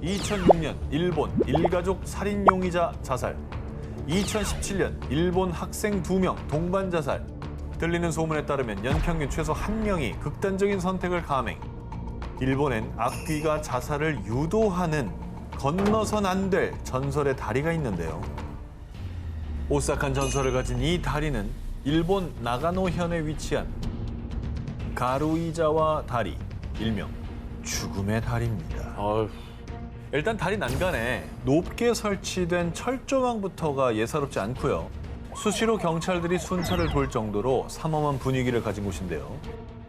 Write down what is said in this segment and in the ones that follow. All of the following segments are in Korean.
2006년 일본 일가족 살인 용의자 자살. 2017년 일본 학생 2명 동반 자살. 들리는 소문에 따르면 연평균 최소 1명이 극단적인 선택을 감행. 일본엔 악귀가 자살을 유도하는 건너선 안 될 전설의 다리가 있는데요. 오싹한 전설을 가진 이 다리는 일본 나가노현에 위치한 가루이자와 다리, 일명 죽음의 다리입니다. 아유. 일단 다리 난간에 높게 설치된 철조망부터가 예사롭지 않고요. 수시로 경찰들이 순찰을 돌 정도로 삼엄한 분위기를 가진 곳인데요.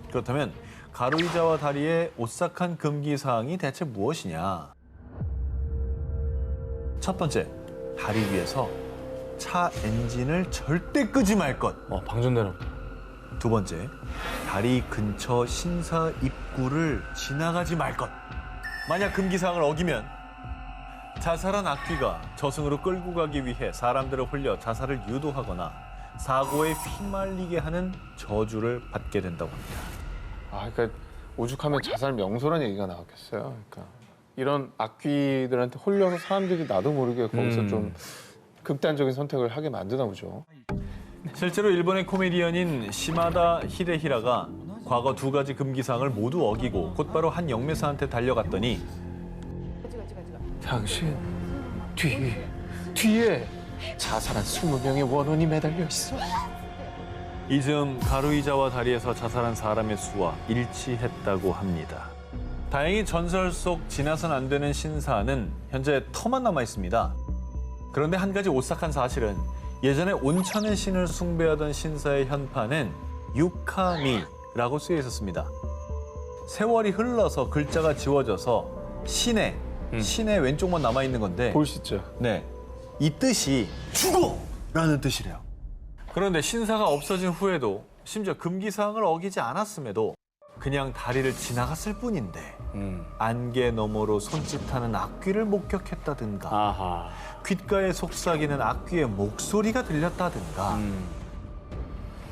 그렇다면 가루이자와 다리의 오싹한 금기 사항이 대체 무엇이냐? 첫 번째, 다리 위에서 차 엔진을 절대 끄지 말 것. 방전되는. 두 번째, 다리 근처 신사 입구를 지나가지 말 것. 만약 금기사항을 어기면 자살한 악귀가 저승으로 끌고 가기 위해 사람들을 홀려 자살을 유도하거나 사고에 휘말리게 하는 저주를 받게 된다고 합니다. 그러니까 오죽하면 자살 명소란 얘기가 나왔겠어요. 그러니까 이런 악귀들한테 홀려서 사람들이 나도 모르게 거기서 좀 극단적인 선택을 하게 만드나 보죠. 실제로 일본의 코미디언인 시마다 히데히라가 과거 2가지 금기사항을 모두 어기고 곧바로 한 영매사한테 달려갔더니 당신 뒤에 자살한 20명의 원혼이 매달려 있어. 이즈음 가루이자와 다리에서 자살한 사람의 수와 일치했다고 합니다. 다행히 전설 속 지나선 안 되는 신사는 현재 터만 남아 있습니다. 그런데 한 가지 오싹한 사실은 예전에 온천의 신을 숭배하던 신사의 현판엔 유카미라고 쓰여 있었습니다. 세월이 흘러서 글자가 지워져서 신의 왼쪽만 남아 있는 건데 볼시죠. 네, 이 뜻이 죽어라는 뜻이래요. 그런데 신사가 없어진 후에도 심지어 금기사항을 어기지 않았음에도 그냥 다리를 지나갔을 뿐인데 안개 너머로 손짓하는 악귀를 목격했다든가 아하. 귓가에 속삭이는 악귀의 목소리가 들렸다든가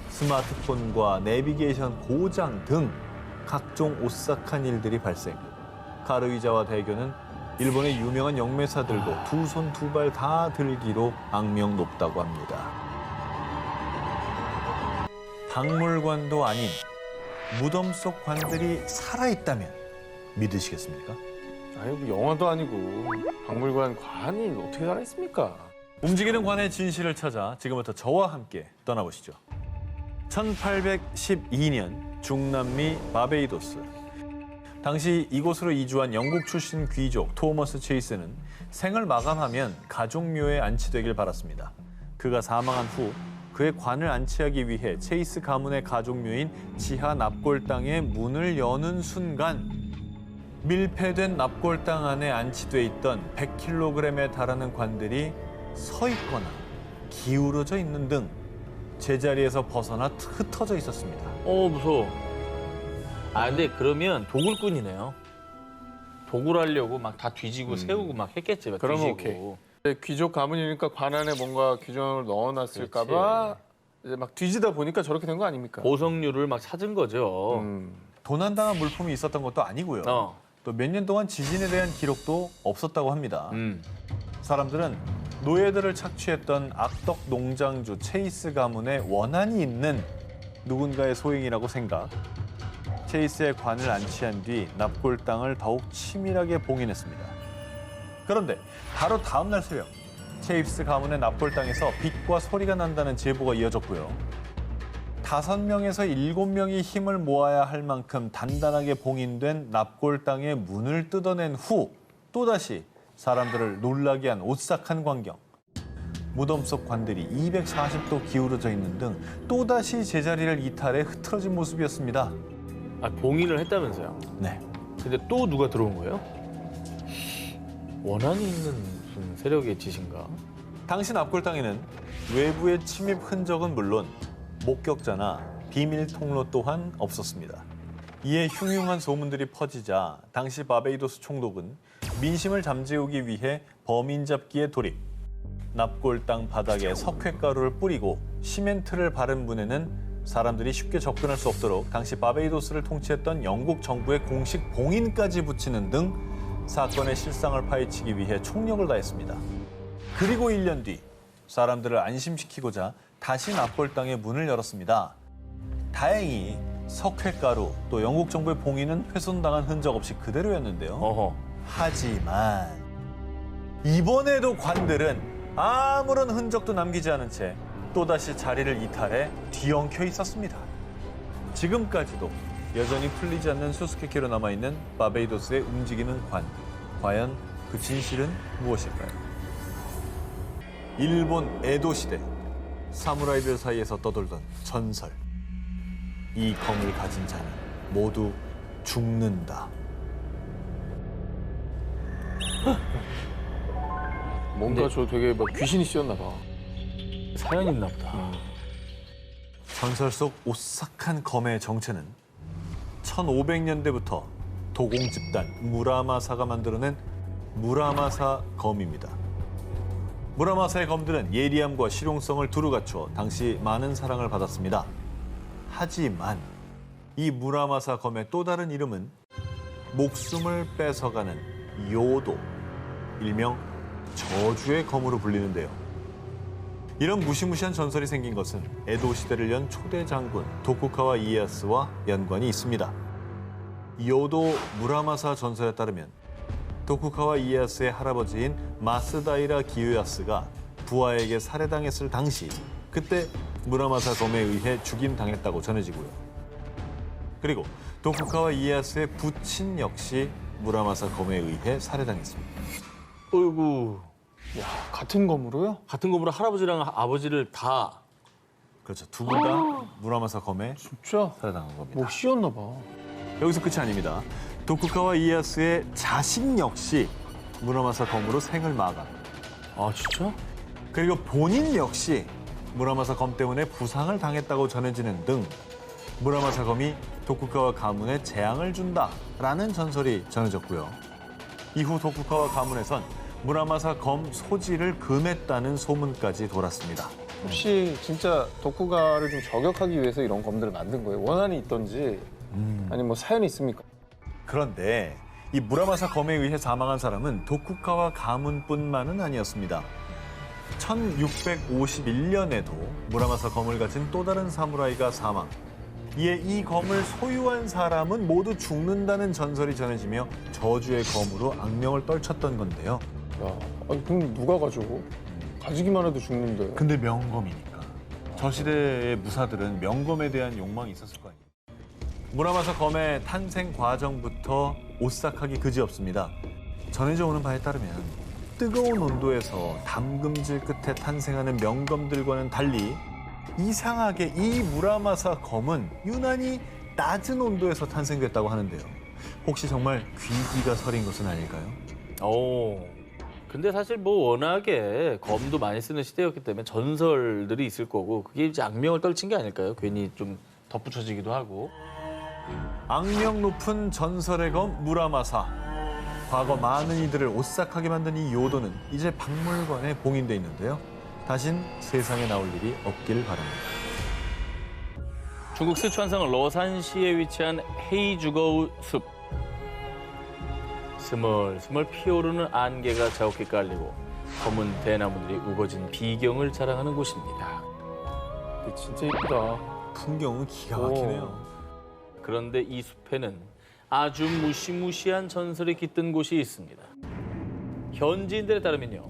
스마트폰과 내비게이션 고장 등 각종 오싹한 일들이 발생. 가루이자와 대교는 일본의 유명한 영매사들도 2손 2발 다 들기로 악명 높다고 합니다. 박물관도 아닌 무덤 속 관들이 살아있다면 믿으시겠습니까? 아니 뭐 영화도 아니고 박물관 관이 어떻게 살아있습니까? 움직이는 관의 진실을 찾아 지금부터 저와 함께 떠나보시죠. 1812년 중남미 바베이도스. 당시 이곳으로 이주한 영국 출신 귀족 토머스 체이스는 생을 마감하면 가족묘에 안치되길 바랐습니다. 그가 사망한 후 그의 관을 안치하기 위해 체이스 가문의 가족묘인 지하 납골당의 문을 여는 순간 밀폐된 납골당 안에 안치돼 있던 100kg에 달하는 관들이 서 있거나 기울어져 있는 등 제자리에서 벗어나 흩어져 있었습니다. 무서워. 근데 그러면 도굴꾼이네요. 도굴하려고 막 다 뒤지고 세우고 막 했겠지. 막 그러면 뒤지고. 오케이. 귀족 가문이니까 관 안에 뭔가 규정을 넣어놨을까봐 이제 막 뒤지다 보니까 저렇게 된 거 아닙니까? 보석류를 막 찾은 거죠. 도난당한 물품이 있었던 것도 아니고요. 또 몇 년 동안 지진에 대한 기록도 없었다고 합니다. 사람들은 노예들을 착취했던 악덕 농장주 체이스 가문의 원한이 있는 누군가의 소행이라고 생각. 체이스의 관을 안치한 뒤 납골당을 더욱 치밀하게 봉인했습니다. 그런데 바로 다음 날 새벽 체이스 가문의 납골당에서 빛과 소리가 난다는 제보가 이어졌고요. 5명에서 7명이 힘을 모아야 할 만큼 단단하게 봉인된 납골당의 문을 뜯어낸 후 또다시 사람들을 놀라게 한 오싹한 광경. 무덤 속 관들이 240도 기울어져 있는 등 또다시 제자리를 이탈해 흐트러진 모습이었습니다. 봉인을 했다면서요? 네. 근데 또 누가 들어온 거예요? 원한이 있는 무슨 세력의 짓인가? 당시 납골당에는 외부의 침입 흔적은 물론 목격자나 비밀 통로 또한 없었습니다. 이에 흉흉한 소문들이 퍼지자 당시 바베이도스 총독은 민심을 잠재우기 위해 범인 잡기에 돌입. 납골당 바닥에 석회가루를 뿌리고 시멘트를 바른 문에는 사람들이 쉽게 접근할 수 없도록 당시 바베이도스를 통치했던 영국 정부의 공식 봉인까지 붙이는 등 사건의 실상을 파헤치기 위해 총력을 다했습니다. 그리고 1년 뒤 사람들을 안심시키고자 다시 납골당의 문을 열었습니다. 다행히 석회가루 또 영국 정부의 봉인은 훼손당한 흔적 없이 그대로였는데요. 어허. 하지만 이번에도 관들은 아무런 흔적도 남기지 않은 채 또다시 자리를 이탈해 뒤엉켜 있었습니다. 지금까지도 여전히 풀리지 않는 수수께끼로 남아있는 바베이도스의 움직이는 관. 과연 그 진실은 무엇일까요? 일본 에도 시대 사무라이들 사이에서 떠돌던 전설. 이 검을 가진 자는 모두 죽는다. 뭔가 저 되게 막 귀신이 씌었나 봐. 사연 있나 보다. 전설 속 오싹한 검의 정체는 1500년대부터 도공 집단 무라마사가 만들어낸 무라마사 검입니다. 무라마사의 검들은 예리함과 실용성을 두루 갖추어 당시 많은 사랑을 받았습니다. 하지만 이 무라마사 검의 또 다른 이름은 목숨을 뺏어가는 요도, 일명 저주의 검으로 불리는데요. 이런 무시무시한 전설이 생긴 것은 에도 시대를 연 초대 장군 도쿠가와 이에야스와 연관이 있습니다. 요도 무라마사 전설에 따르면 도쿠가와 이에야스의 할아버지인 마스다이라 기요야스가 부하에게 살해당했을 당시 그때 무라마사 검에 의해 죽임당했다고 전해지고요. 그리고 도쿠가와 이에야스의 부친 역시 무라마사 검에 의해 살해당했습니다. 어이구. 야, 같은 검으로요? 같은 검으로 할아버지랑 아버지를 다. 그렇죠. 두 분 다 무라마사 검에 진짜? 살해당한 겁니다. 뭐 씌었나 봐. 여기서 끝이 아닙니다. 도쿠가와 이에야스의 자식 역시 무라마사 검으로 생을 마감합니다. 아, 진짜? 그리고 본인 역시 무라마사 검 때문에 부상을 당했다고 전해지는 등 무라마사 검이 도쿠가와 가문에 재앙을 준다라는 전설이 전해졌고요. 이후 도쿠가와 가문에선 무라마사 검 소지를 금했다는 소문까지 돌았습니다. 혹시 진짜 도쿠가를 좀 저격하기 위해서 이런 검들을 만든 거예요? 원한이 있던지 아니면 뭐 사연이 있습니까? 그런데 이 무라마사 검에 의해 사망한 사람은 도쿠가와 가문뿐만은 아니었습니다. 1651년에도 무라마사 검을 가진 또 다른 사무라이가 사망. 이에 이 검을 소유한 사람은 모두 죽는다는 전설이 전해지며 저주의 검으로 악명을 떨쳤던 건데요. 야, 아니 그럼 누가 가지고? 가지기만 해도 죽는데. 근데 명검이니까. 저 시대의 무사들은 명검에 대한 욕망이 있었을 거 아니에요. 무라마사 검의 탄생 과정부터 오싹하기 그지없습니다. 전해져 오는 바에 따르면 뜨거운 온도에서 담금질 끝에 탄생하는 명검들과는 달리 이상하게 이 무라마사 검은 유난히 낮은 온도에서 탄생됐다고 하는데요. 혹시 정말 귀기가 서린 것은 아닐까요? 오. 근데 사실 뭐 워낙에 검도 많이 쓰는 시대였기 때문에 전설들이 있을 거고 그게 이제 악명을 떨친 게 아닐까요? 괜히 좀 덧붙여지기도 하고. 악명 높은 전설의 검 무라마사. 과거 많은 이들을 오싹하게 만든 이 요도는 이제 박물관에 봉인돼 있는데요. 다신 세상에 나올 일이 없길 바랍니다. 중국 스촨성 러산시에 위치한 헤이주거우 숲. 스멀스멀 피어오르는 안개가 자욱히 깔리고 검은 대나무들이 우거진 비경을 자랑하는 곳입니다. 근데 진짜 이쁘다. 풍경은 기가 막히네요. 그런데 이 숲에는 아주 무시무시한 전설이 깃든 곳이 있습니다. 현지인들에 따르면요.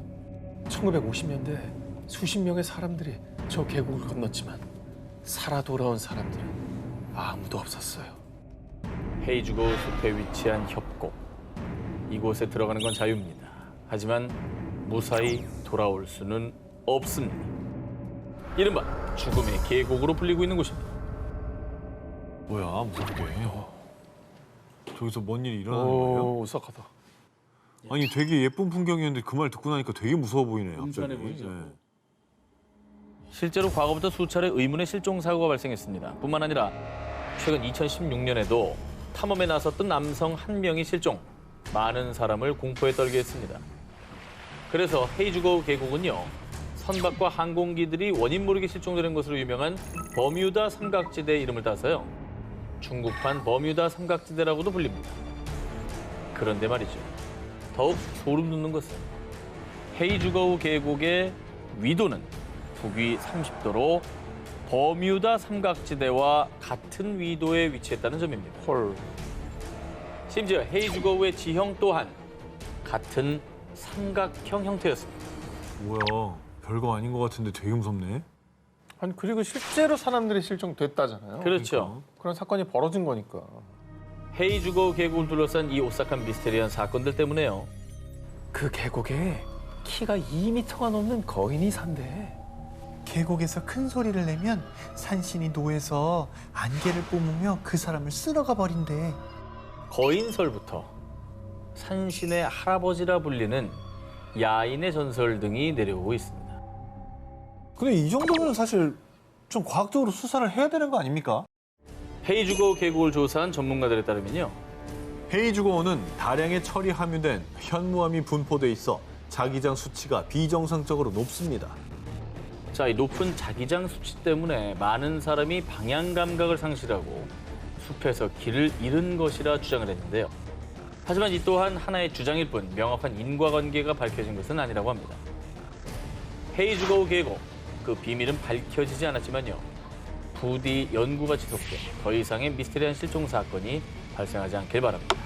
1950년대 수십 명의 사람들이 저 계곡을 건넜지만 살아 돌아온 사람들은 아무도 없었어요. 헤이주거우 숲에 위치한 협곡. 이곳에 들어가는 건 자유입니다. 하지만 무사히 돌아올 수는 없습니다. 이른바 죽음의 계곡으로 불리고 있는 곳입니다. 뭐야, 무섭게. 저기서 뭔 일이 일어나는 거예요? 오, 오싹하다. 아니, 되게 예쁜 풍경이었는데 그 말 듣고 나니까 되게 무서워 보이네요. 음산해 갑자기. 보이죠? 네. 실제로 과거부터 수차례 의문의 실종 사고가 발생했습니다. 뿐만 아니라 최근 2016년에도 탐험에 나섰던 남성 한 명이 실종, 많은 사람을 공포에 떨게 했습니다. 그래서 헤이주거우 계곡은요, 선박과 항공기들이 원인 모르게 실종되는 것으로 유명한 버뮤다 삼각지대 이름을 따서요, 중국판 버뮤다 삼각지대라고도 불립니다. 그런데 말이죠. 더욱 소름 돋는 것은 헤이즈거우 계곡의 위도는 북위 30도로 버뮤다 삼각지대와 같은 위도에 위치했다는 점입니다. 헐. 심지어 헤이즈거우의 지형 또한 같은 삼각형 형태였습니다. 뭐야, 별거 아닌 것 같은데 되게 무섭네. 아니 그리고 실제로 사람들이 실종됐다잖아요. 그렇죠. 그런 사건이 벌어진 거니까. 헤이즈거우 계곡을 둘러싼 이 오싹한 미스테리한 사건들 때문에요. 그 계곡에 키가 2m가 넘는 거인이 산대. 계곡에서 큰 소리를 내면 산신이 노에서 안개를 뿜으며 그 사람을 쓸어가 버린대. 거인설부터 산신의 할아버지라 불리는 야인의 전설 등이 내려오고 있습니다. 근데 이 정도면 사실 좀 과학적으로 수사를 해야 되는 거 아닙니까? 헤이즈거우 계곡을 조사한 전문가들에 따르면요. 헤이즈거우는 다량의 철이 함유된 현무암이 분포돼 있어 자기장 수치가 비정상적으로 높습니다. 자, 이 높은 자기장 수치 때문에 많은 사람이 방향 감각을 상실하고 숲에서 길을 잃은 것이라 주장을 했는데요. 하지만 이 또한 하나의 주장일 뿐 명확한 인과관계가 밝혀진 것은 아니라고 합니다. 헤이즈거우 계곡, 그 비밀은 밝혀지지 않았지만요. 부디 연구가 지속돼 더 이상의 미스테리한 실종 사건이 발생하지 않길 바랍니다.